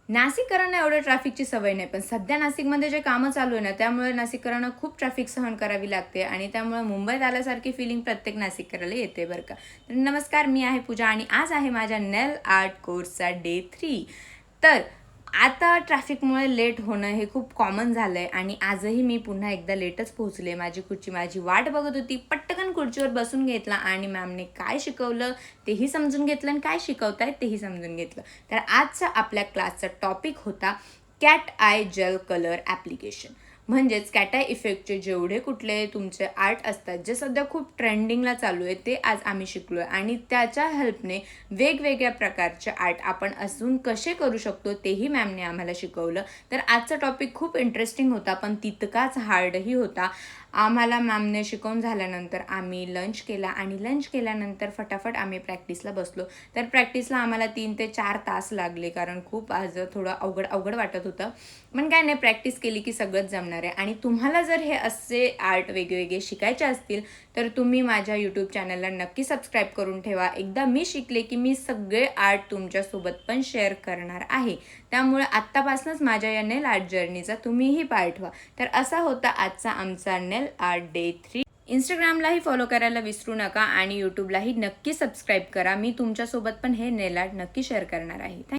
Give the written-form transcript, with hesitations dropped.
नाशिककरांना एवढं ट्रॅफिकची सवय नाही, पण सध्या नाशिकमध्ये जे कामं चालू आहे ना, त्यामुळे नाशिककरांना खूप ट्रॅफिक सहन करावी लागते आणि त्यामुळे मुंबईत आल्यासारखी फिलिंग प्रत्येक नाशिककराला येते बरं का. तर नमस्कार, मी आहे पूजा आणि आज आहे माझ्या नेल आर्ट कोर्सचा डे 3. तर आता ट्रॅफिकमुळे लेट होणं हे खूप कॉमन झालं आहे आणि आजही मी पुन्हा एकदा लेटच पोहोचले. माझी खुर्ची माझी वाट बघत होती. पटकन खुर्चीवर बसून घेतला आणि मॅमने काय शिकवलं तेही समजून घेतलं आणि काय शिकवतायत तेही समजून घेतलं. तर आजचा आपल्या क्लासचा टॉपिक होता cat eye gel colour application. म्हणजेच कॅट आय इफेक्टचे जेवढे कुठले तुमचे आर्ट असतात जे सध्या खूप ट्रेंडिंगला चालू आहे ते आज आम्ही शिकलो आहे आणि त्याच्या हेल्पने वेगवेगळ्या प्रकारचे आर्ट आपण अजून कसे करू शकतो तेही मॅमने आम्हाला शिकवलं. तर आजचा टॉपिक खूप इंटरेस्टिंग होता पण तितकाच हार्डही होता. आम्हाला मॅमने शिकवून झाल्यानंतर आम्ही लंच केला आणि लंच केल्यानंतर फटाफट आम्ही प्रॅक्टिसला बसलो. तर प्रॅक्टिसला आम्हाला 3 ते 4 तास लागले कारण खूप आज थोडं अवघड वाटत होतं. पण काय नाही, प्रॅक्टिस केली की सगळंच जमणार आहे. आणि तुम्हाला जर हे असे आर्ट वेगवेगळे शिकायचे असतील तर तुम्ही माझ्या यूट्यूब चॅनलला नक्की सबस्क्राईब करून ठेवा. एकदा मी शिकले की मी सगळे आर्ट तुमच्यासोबत पण शेअर करणार आहे. त्यामुळे आत्तापासूनच माझ्या या नेल आर्ट जर्नीचा तुम्हीही पार्ट व्हा. तर असा होता आजचा आमचा नेल आर्ट डे 3. इंस्टाग्रामलाही फॉलो करायला विसरू नका आणि यूट्यूबलाही नक्की सबस्क्राईब करा. मी तुमच्यासोबत पण हे नेल आर्ट नक्की शेअर करणार आहे.